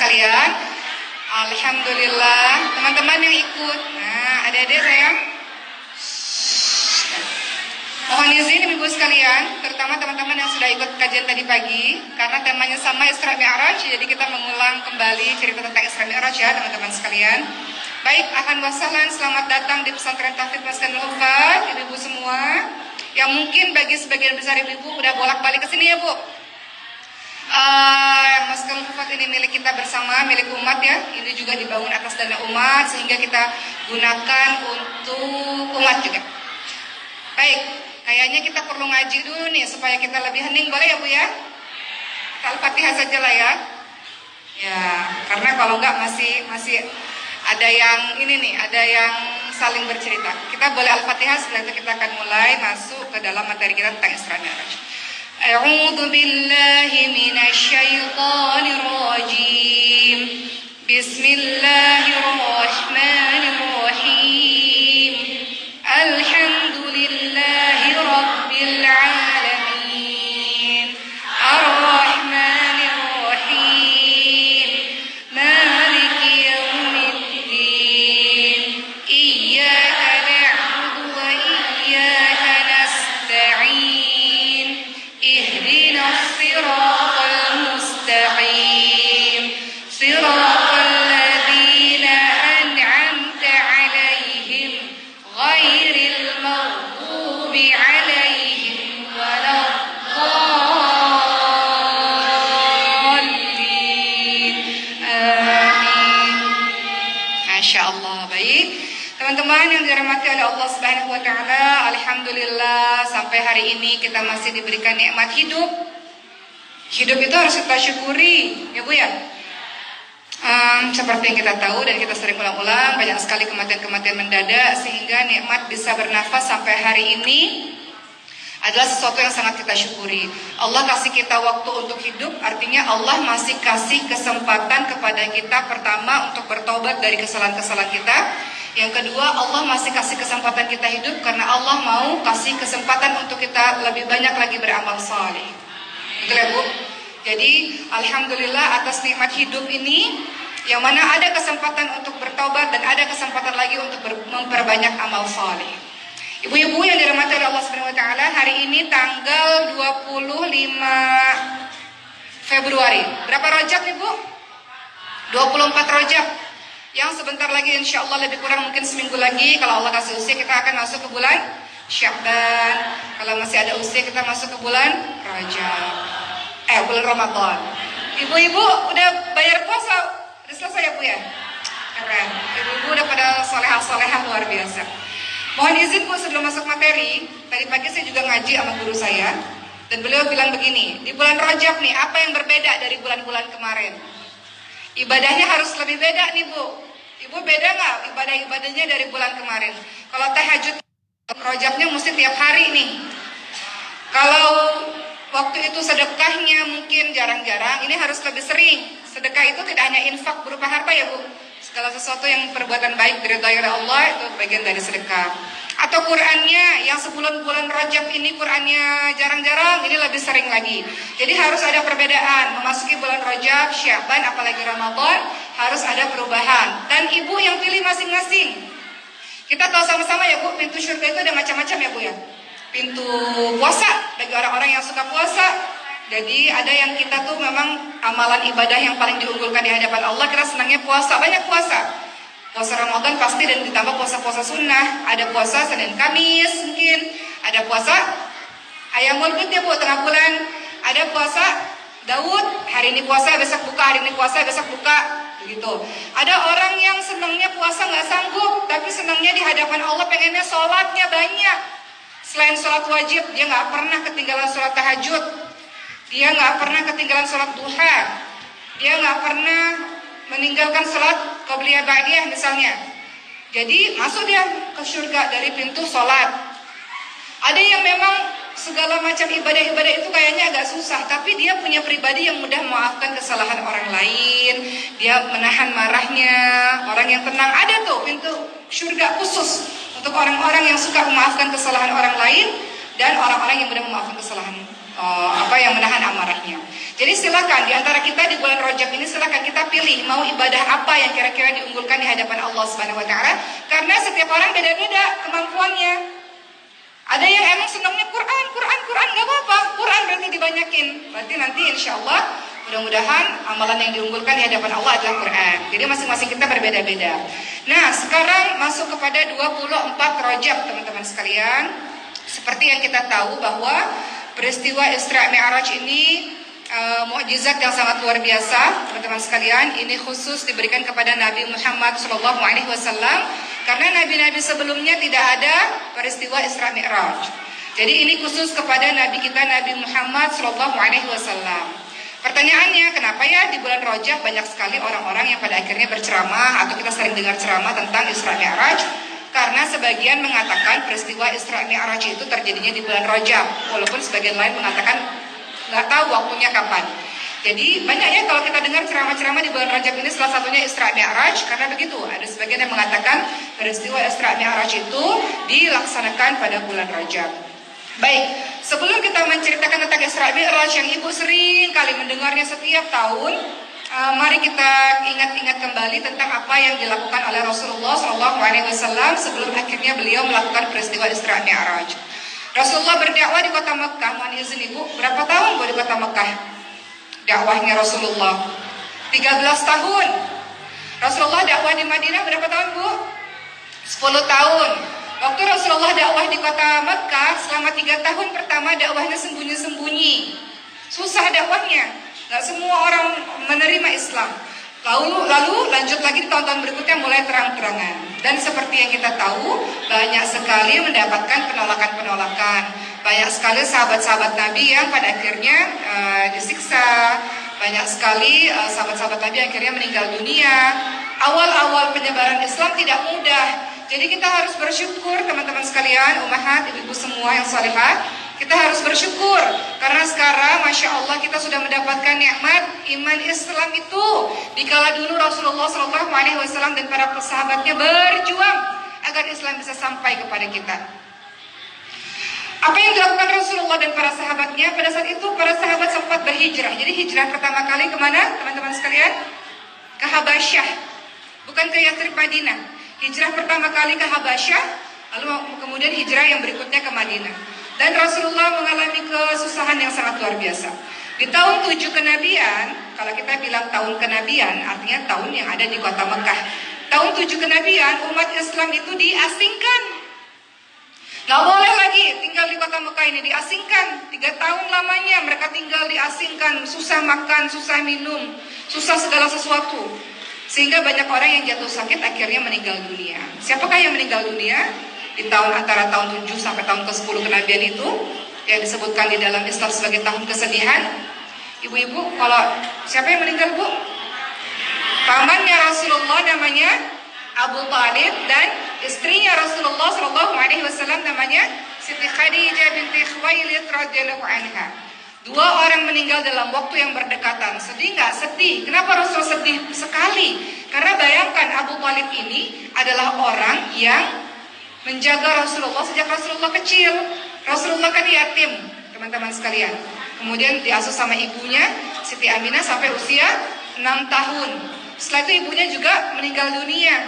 sekalian. Alhamdulillah, teman-teman yang ikut. Nah, adik-adik saya, mohon izin ibu sekalian, terutama teman-teman yang sudah ikut kajian tadi pagi, karena temanya sama Isra Mi'raj, jadi kita mengulang kembali cerita tentang Isra Mi'raj ya teman-teman sekalian. Baik, ahlan wa sahlan, selamat datang di pesantren Tahfidz Maskanul Hufadz, ibu-ibu semua. Yang mungkin bagi sebagian besar ibu-ibu udah bolak-balik ke sini ya Bu. Maskanul Hufadz ini milik kita bersama, milik umat ya. Ini juga dibangun atas dana umat sehingga kita gunakan untuk umat juga. Baik, kayaknya kita perlu ngaji dulu nih supaya kita lebih hening, boleh ya Bu ya? Al-Fatihah saja lah ya. Ya, karena kalau enggak masih ada yang ini nih, ada yang saling bercerita. Kita boleh Al-Fatihah, setelah itu kita akan mulai masuk ke dalam materi kita tentang Isra Mi'raj. A'udzu billahi minasyaitonir rajim. Bismillahirrahmanirrahim. Alhamdulillahi rabbil alamin. Ar-Rahmanir Rahim. Maliki yaumiddin. Iyyaka na'budu wa iyyaka nasta'in. Ihdinas siratal mustaqim. Siratal ladzina an'amta 'alaihim ghairil maghdubi 'alaihim waladdallin. Amin. Masya Allah. Baik, teman-teman yang dirahmati oleh Allah Subhanahu wa Ta'ala, alhamdulillah sampai hari ini kita masih diberikan nikmat hidup. Hidup itu harus kita syukuri, ya Bu ya. Seperti yang kita tahu dan kita sering ulang-ulang, banyak sekali kematian-kematian mendadak sehingga nikmat bisa bernafas sampai hari ini adalah sesuatu yang sangat kita syukuri. Allah kasih kita waktu untuk hidup, artinya Allah masih kasih kesempatan kepada kita, pertama untuk bertobat dari kesalahan-kesalahan kita. Yang kedua, Allah masih kasih kesempatan kita hidup karena Allah mau kasih kesempatan untuk kita lebih banyak lagi beramal saleh. Betul ya Bu? Jadi alhamdulillah atas nikmat hidup ini, yang mana ada kesempatan untuk bertobat dan ada kesempatan lagi untuk memperbanyak amal saleh. Ibu-ibu yang dirahmati oleh Allah Subhanahu wa Ta'ala, hari ini tanggal 25 Februari. Berapa Rajab nih Bu? 24 Rajab. Yang sebentar lagi insya Allah lebih kurang mungkin seminggu lagi, kalau Allah kasih usia kita akan masuk ke bulan Sya'ban. Kalau masih ada usia kita masuk ke bulan Rajab. Bulan Ramadan. Ibu-ibu udah bayar puasa? Udah selesai ya Bu ya? Keren. Ibu-ibu udah pada solehah-solehah luar biasa. Mohon izin Bu sebelum masuk materi, tadi pagi saya juga ngaji sama guru saya, dan beliau bilang begini, di bulan Rajab nih, apa yang berbeda dari bulan-bulan kemarin? Ibadahnya harus lebih beda nih Bu. Ibu beda nggak ibadah-ibadahnya dari bulan kemarin? Kalau tahajud Rajabnya mesti tiap hari nih. Kalau waktu itu sedekahnya mungkin jarang-jarang, ini harus lebih sering. Sedekah itu tidak hanya infak berupa harta ya Bu. Segala sesuatu yang perbuatan baik diridhai oleh Allah itu bagian dari sedekah. Atau Qur'annya yang sebulan-bulan Rajab ini Qur'annya jarang-jarang, ini lebih sering lagi. Jadi harus ada perbedaan. Memasuki bulan Rajab, Sya'ban, apalagi Ramadan, harus ada perubahan. Dan ibu yang pilih masing-masing. Kita tahu sama-sama ya Bu, pintu surga itu ada macam-macam ya Bu ya. Pintu puasa bagi orang-orang yang suka puasa. Jadi ada yang kita tuh memang amalan ibadah yang paling diunggulkan di hadapan Allah, kita senangnya puasa, banyak puasa. Puasa Ramadan pasti dan ditambah puasa-puasa sunnah. Ada puasa Senin Kamis mungkin, ada puasa Ayamul Bid ya Bu, tengah bulan. Ada puasa Daud, hari ini puasa besok buka, hari ini puasa besok buka, begitu. Ada orang yang senangnya puasa nggak sanggup, tapi senangnya di hadapan Allah pengennya sholatnya banyak. Selain sholat wajib, dia nggak pernah ketinggalan sholat tahajud. Dia nggak pernah ketinggalan sholat duha. Dia nggak pernah meninggalkan sholat qabliyah ba'diyah misalnya. Jadi masuk dia ke surga dari pintu sholat. Ada yang memang segala macam ibadah-ibadah itu kayaknya agak susah, tapi dia punya pribadi yang mudah memaafkan kesalahan orang lain. Dia menahan marahnya, orang yang tenang. Ada tuh pintu surga khusus untuk orang-orang yang suka memaafkan kesalahan orang lain dan orang-orang yang mudah memaafkan kesalahan yang menahan amarahnya. Jadi silakan di antara kita di bulan Rajab ini silakan kita pilih mau ibadah apa yang kira-kira diunggulkan di hadapan Allah Subhanahu wa taala karena setiap orang beda-beda kemampuannya. Ada yang emang senangnya Quran nggak apa-apa, Quran berarti dibanyakin. Berarti nanti insya Allah mudah-mudahan amalan yang diunggulkan di hadapan Allah adalah Quran. Jadi masing-masing kita berbeda-beda. Nah, sekarang masuk kepada 24 Rajab teman-teman sekalian. Seperti yang kita tahu bahwa peristiwa Isra Mi'raj ini mukjizat yang sangat luar biasa, teman-teman sekalian. Ini khusus diberikan kepada Nabi Muhammad SAW karena nabi-nabi sebelumnya tidak ada peristiwa Isra Mi'raj. Jadi ini khusus kepada Nabi kita Nabi Muhammad SAW. Pertanyaannya, kenapa ya di bulan Rajab banyak sekali orang-orang yang pada akhirnya berceramah atau kita sering dengar ceramah tentang Isra Mi'raj? Karena sebagian mengatakan peristiwa Isra Mi'raj itu terjadinya di bulan Rajab, walaupun sebagian lain mengatakan nggak tahu waktunya kapan. Jadi banyaknya kalau kita dengar ceramah-ceramah di bulan Rajab ini salah satunya Isra Mi'raj karena begitu. Ada sebagian yang mengatakan peristiwa Isra Mi'raj itu dilaksanakan pada bulan Rajab. Baik, sebelum kita menceritakan tentang Isra Mi'raj yang Ibu sering kali mendengarnya setiap tahun, mari kita ingat-ingat kembali tentang apa yang dilakukan oleh Rasulullah SAW sebelum akhirnya beliau melakukan peristiwa Isra Mi'raj. Rasulullah berdakwah di kota Mekah, mohon izin Ibu, berapa tahun Bu di kota Mekah? Dakwahnya Rasulullah 13 tahun. Rasulullah dakwah di Madinah berapa tahun Bu? 10 tahun. Waktu Rasulullah dakwah di kota Mekah selama 3 tahun pertama dakwahnya sembunyi-sembunyi. Susah dakwahnya, gak semua orang menerima Islam. Lalu lanjut lagi di tahun-tahun berikutnya mulai terang-terangan. Dan seperti yang kita tahu, banyak sekali mendapatkan penolakan-penolakan. Banyak sekali sahabat-sahabat Nabi yang pada akhirnya disiksa. Banyak sekali sahabat-sahabat Nabi akhirnya meninggal dunia. Awal-awal penyebaran Islam tidak mudah. Jadi kita harus bersyukur teman-teman sekalian, ummahat, ibu-ibu semua yang salihah. Kita harus bersyukur karena sekarang Masya Allah kita sudah mendapatkan nikmat iman Islam itu. Dikala dulu Rasulullah SAW dan para sahabatnya berjuang agar Islam bisa sampai kepada kita. Apa yang dilakukan Rasulullah dan para sahabatnya? Pada saat itu para sahabat sempat berhijrah. Jadi hijrah pertama kali kemana teman-teman sekalian? Ke Habasyah, bukan ke Yathrib Madinah. Hijrah pertama kali ke Habasyah, lalu kemudian hijrah yang berikutnya ke Madinah. Dan Rasulullah mengalami kesusahan yang sangat luar biasa. Di tahun 7 kenabian, kalau kita bilang tahun kenabian, artinya tahun yang ada di kota Mekah. Tahun 7 kenabian, umat Islam itu diasingkan. Gak boleh lagi tinggal di kota Mekah ini, diasingkan. 3 tahun lamanya mereka tinggal diasingkan, susah makan, susah minum, susah segala sesuatu. Sehingga banyak orang yang jatuh sakit akhirnya meninggal dunia. Siapakah yang meninggal dunia? Di tahun antara tahun 7 sampai tahun ke-10 kenabian itu yang disebutkan di dalam Islam sebagai tahun kesedihan. Ibu-ibu, kalau siapa yang meninggal Bu? Pamannya Rasulullah namanya Abu Talib dan istrinya Rasulullah SAW namanya Siti Khadijah binti Khuwailid radhiyallahu anha. 2 orang meninggal dalam waktu yang berdekatan. Sedih nggak? Sedih. Kenapa Rasul sedih sekali? Karena bayangkan Abu Talib ini adalah orang yang menjaga Rasulullah sejak Rasulullah kecil. Rasulullah kan yatim, teman-teman sekalian. Kemudian diasuh sama ibunya, Siti Aminah sampai usia 6 tahun. Setelah itu ibunya juga meninggal dunia.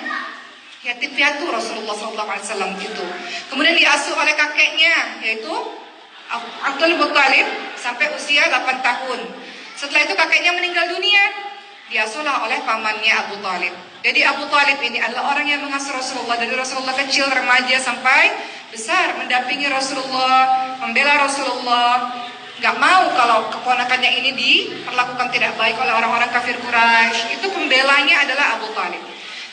Yatim piatu Rasulullah SAW itu. Kemudian diasuh oleh kakeknya, yaitu Abdul Muttalib sampai usia 8 tahun. Setelah itu kakeknya meninggal dunia. Diasuhlah oleh pamannya Abu Talib. Jadi Abu Talib ini adalah orang yang mengasuh Rasulullah dari Rasulullah kecil, remaja sampai besar, mendampingi Rasulullah, membela Rasulullah. Gak mau kalau keponakannya ini diperlakukan tidak baik oleh orang-orang kafir Quraisy. Itu pembelanya adalah Abu Talib.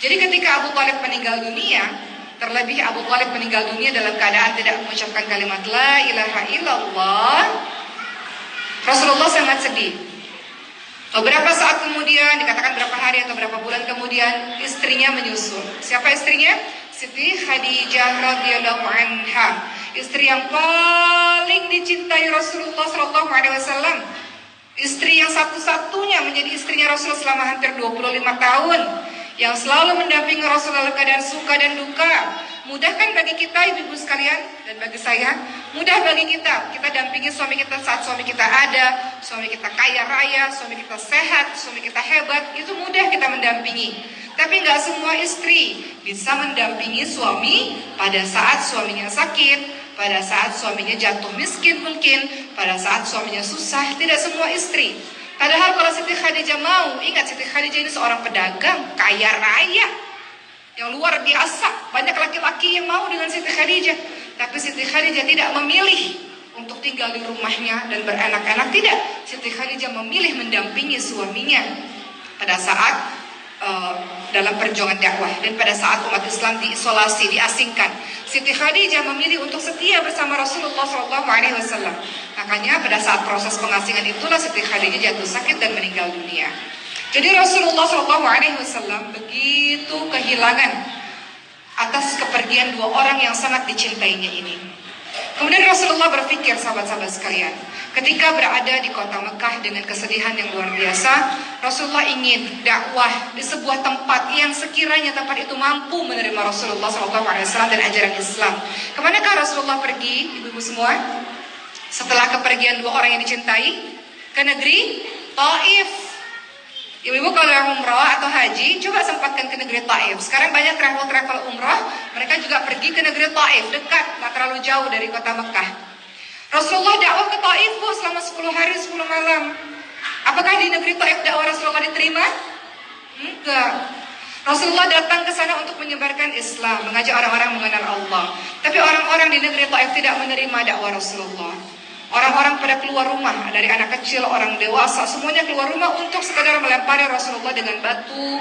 Jadi ketika Abu Talib meninggal dunia, terlebih Abu Talib meninggal dunia dalam keadaan tidak mengucapkan kalimat La ilaha illallah, Rasulullah sangat sedih. Beberapa saat kemudian, dikatakan berapa hari atau berapa bulan kemudian, istrinya menyusul. Siapa istrinya? Siti Khadijah radhiyallahu anha, istri yang paling dicintai Rasulullah SAW. Istri yang satu-satunya menjadi istrinya Rasul selama hampir 25 tahun, yang selalu mendampingi Rasul dalam keadaan suka dan duka. Mudah kan bagi kita ibu-ibu sekalian dan bagi saya, mudah bagi kita dampingi suami kita saat suami kita ada, suami kita kaya raya, suami kita sehat, suami kita hebat, itu mudah kita mendampingi. Tapi nggak semua istri bisa mendampingi suami pada saat suaminya sakit, pada saat suaminya jatuh miskin mungkin, pada saat suaminya susah. Tidak semua istri. Padahal kalau Siti Khadijah mau, ingat Siti Khadijah ini seorang pedagang kaya raya yang luar biasa. Banyak laki-laki yang mau dengan Siti Khadijah, tapi Siti Khadijah tidak memilih untuk tinggal di rumahnya dan berenak-enak. Tidak, Siti Khadijah memilih mendampingi suaminya pada saat dalam perjuangan dakwah dan pada saat umat Islam diisolasi, diasingkan. Siti Khadijah memilih untuk setia bersama Rasulullah SAW. Makanya pada saat proses pengasingan itulah Siti Khadijah jatuh sakit dan meninggal dunia. Jadi Rasulullah SAW begitu kehilangan atas kepergian dua orang yang sangat dicintainya ini. Kemudian Rasulullah berpikir, sahabat-sahabat sekalian, ketika berada di kota Mekah dengan kesedihan yang luar biasa, Rasulullah ingin dakwah di sebuah tempat yang sekiranya tempat itu mampu menerima Rasulullah SAW dan ajaran Islam. Kemanakah Rasulullah pergi, ibu-ibu semua? Setelah kepergian dua orang yang dicintai, ke negeri Taif. Ibu-ibu kalau yang umroh atau haji, coba sempatkan ke negeri Taif. Sekarang banyak travel umroh, mereka juga pergi ke negeri Taif, dekat, tak terlalu jauh dari kota Mekah. Rasulullah dakwah ke Taif, Bu, selama 10 hari 10 malam. Apakah di negeri Taif dakwah Rasulullah diterima? Enggak. Rasulullah datang ke sana untuk menyebarkan Islam, mengajak orang-orang mengenal Allah. Tapi orang-orang di negeri Taif tidak menerima dakwah Rasulullah. Orang-orang pada keluar rumah, dari anak kecil, orang dewasa, semuanya keluar rumah untuk sekadar melempari Rasulullah dengan batu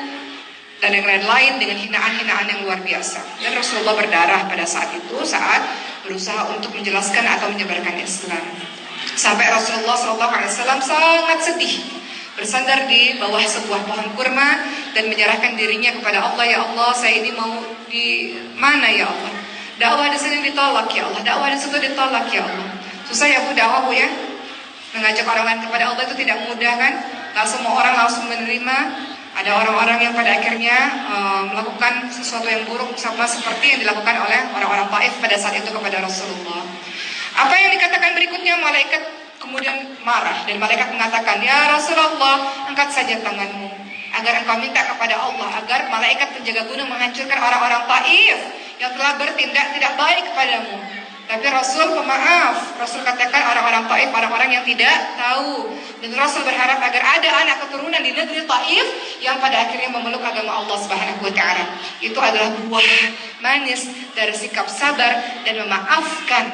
dan yang lain-lain, dengan hinaan-hinaan yang luar biasa. Dan Rasulullah berdarah pada saat itu, saat berusaha untuk menjelaskan atau menyebarkan Islam. Sampai Rasulullah SAW sangat sedih, bersandar di bawah sebuah pohon kurma dan menyerahkan dirinya kepada Allah. Ya Allah, saya ini mau di mana ya Allah? Dakwah di sini ditolak ya Allah, dakwah di situ ditolak ya Allah. Susah ya Bu dakwah Bu ya. Mengajak orang lain kepada Allah itu tidak mudah kan? Gak semua orang langsung menerima. Ada orang-orang yang pada akhirnya melakukan sesuatu yang buruk sama seperti yang dilakukan oleh orang-orang Taif pada saat itu kepada Rasulullah. Apa yang dikatakan berikutnya? Malaikat kemudian marah dan malaikat mengatakan, ya Rasulullah, angkat saja tanganmu agar engkau minta kepada Allah agar malaikat penjaga gunung menghancurkan orang-orang Taif yang telah bertindak tidak baik kepadamu. Tapi Rasul pemaaf. Rasul katakan orang-orang Taif, orang-orang yang tidak tahu. Dan Rasul berharap agar ada anak keturunan di negeri Taif yang pada akhirnya memeluk agama Allah Subhanahu wa Ta'ala. Itu adalah buah manis dari sikap sabar dan memaafkan,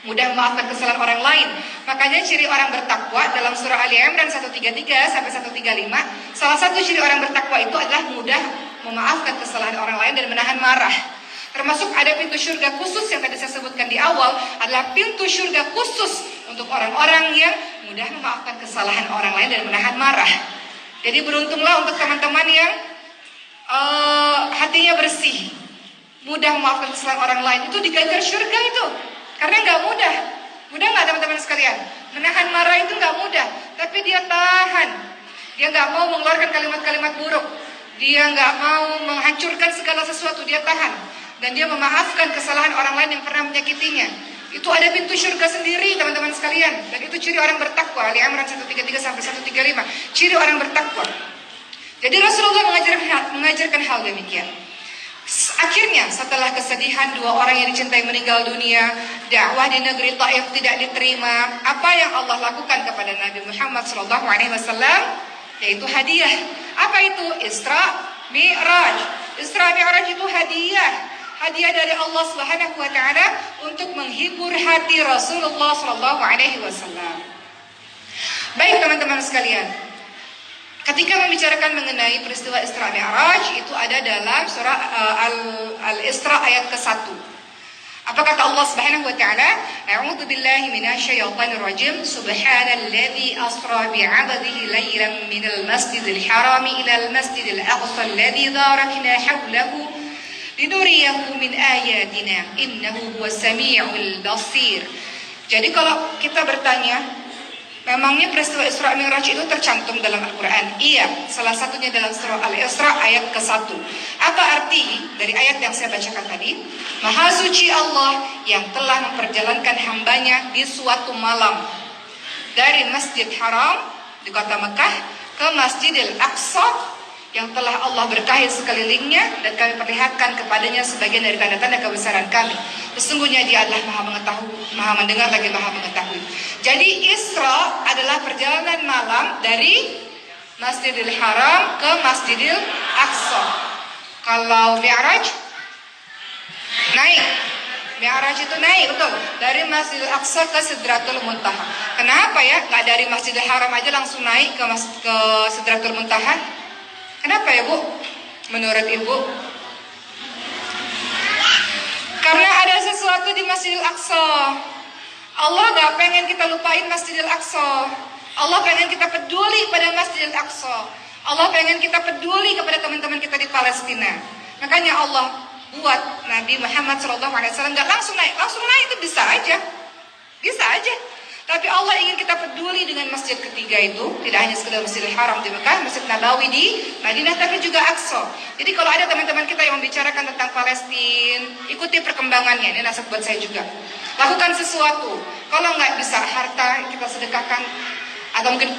mudah memaafkan kesalahan orang lain. Makanya ciri orang bertakwa dalam surah Ali Imran 133 sampai 135, salah satu ciri orang bertakwa itu adalah mudah memaafkan kesalahan orang lain dan menahan marah. Termasuk ada pintu surga khusus yang tadi saya sebutkan di awal, adalah pintu surga khusus untuk orang-orang yang mudah memaafkan kesalahan orang lain dan menahan marah. Jadi beruntunglah untuk teman-teman yang hatinya bersih, mudah memaafkan kesalahan orang lain. Itu diganjar surga itu. Karena nggak mudah. Mudah nggak teman-teman sekalian? Menahan marah itu nggak mudah. Tapi dia tahan. Dia nggak mau mengeluarkan kalimat-kalimat buruk. Dia nggak mau menghancurkan segala sesuatu. Dia tahan. Dan dia memaafkan kesalahan orang lain yang pernah menyakitinya. Itu ada pintu surga sendiri teman-teman sekalian. Dan itu ciri orang bertakwa. Ali Imran 133 sampai 135. Ciri orang bertakwa. Jadi Rasulullah mengajarkan hal demikian. Akhirnya setelah kesedihan dua orang yang dicintai meninggal dunia, dakwah di negeri Taif tidak diterima, apa yang Allah lakukan kepada Nabi Muhammad SAW? Yaitu hadiah. Apa itu? Isra Mi'raj. Isra Mi'raj itu hadiah. Hadiah dari Allah Subhanahu wa Ta'ala untuk menghibur hati Rasulullah SAW. Baik teman-teman sekalian, ketika membicarakan mengenai peristiwa Isra Mi'raj, itu ada dalam surah Al-Isra ayat ke-1. Apa kata Allah Subhanahu wa Ta'ala? A'udzu billahi minasyaitonir rajim. Subhanalladzi asra bi'abdihi lailan minal masjidil harami ilal masjidil aqsa alladzi barakna hawlahu linuriyahu min ayatina innahu huwas samiul basir. Jadi kalau kita bertanya, Memangnya peristiwa Isra Mi'raj itu tercantum dalam Al-Quran? Iya, salah satunya dalam surah Al-Isra ayat ke-1. Apa arti dari ayat yang saya bacakan tadi? Maha suci Allah yang telah memperjalankan hambanya di suatu malam dari Masjid Haram di kota Mekah ke Masjidil Aqsa yang telah Allah berkahi sekelilingnya, dan kami perlihatkan kepadanya sebagian dari tanda-tanda kebesaran kami. Sesungguhnya Dia adalah Maha mengetahui, Maha mendengar lagi Maha mengetahui. Jadi Isra adalah perjalanan malam dari Masjidil Haram ke Masjidil Aqsa. Kalau Mi'raj naik, Mi'raj itu naik, betul, dari Masjidil Aqsa ke Sidratul Muntaha. Kenapa ya nggak dari Masjidil Haram aja langsung naik ke Sidratul Muntaha? Kenapa ya Bu? Menurut Ibu? Karena ada sesuatu di Masjidil Aqsa. Allah gak pengen kita lupain Masjidil Aqsa. Allah pengen kita peduli pada Masjidil Aqsa. Allah pengen kita peduli kepada teman-teman kita di Palestina. Makanya Allah buat Nabi Muhammad SAW gak langsung naik. Langsung naik itu bisa aja. Bisa aja. Tapi Allah ingin kita peduli dengan masjid ketiga itu. Tidak hanya sekedar Masjidil Haram di Mekah, Masjid Nabawi di Madinah, tapi juga Aqsa. Jadi kalau ada teman-teman kita yang membicarakan tentang Palestina, ikuti perkembangannya. Ini nasihat buat saya juga. Lakukan sesuatu. Kalau nggak bisa harta kita sedekahkan, atau mungkin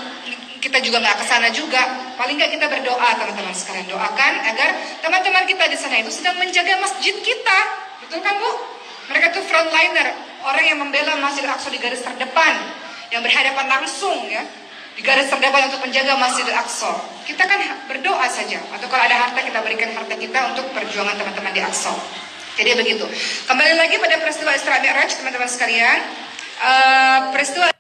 kita juga nggak ke sana juga, paling nggak kita berdoa, teman-teman sekalian. Doakan agar teman-teman kita di sana itu sedang menjaga masjid kita. Betul kan Bu? Mereka itu frontliner, orang yang membela Masjid Al-Aqsa di garis terdepan, yang berhadapan langsung ya di garis terdepan untuk menjaga Masjid Al-Aqsa. Kita kan berdoa saja, atau kalau ada harta kita berikan harta kita untuk perjuangan teman-teman di Aqsa. Jadi begitu. Kembali lagi pada peristiwa Isra Mi'raj, teman-teman sekalian. Peristiwa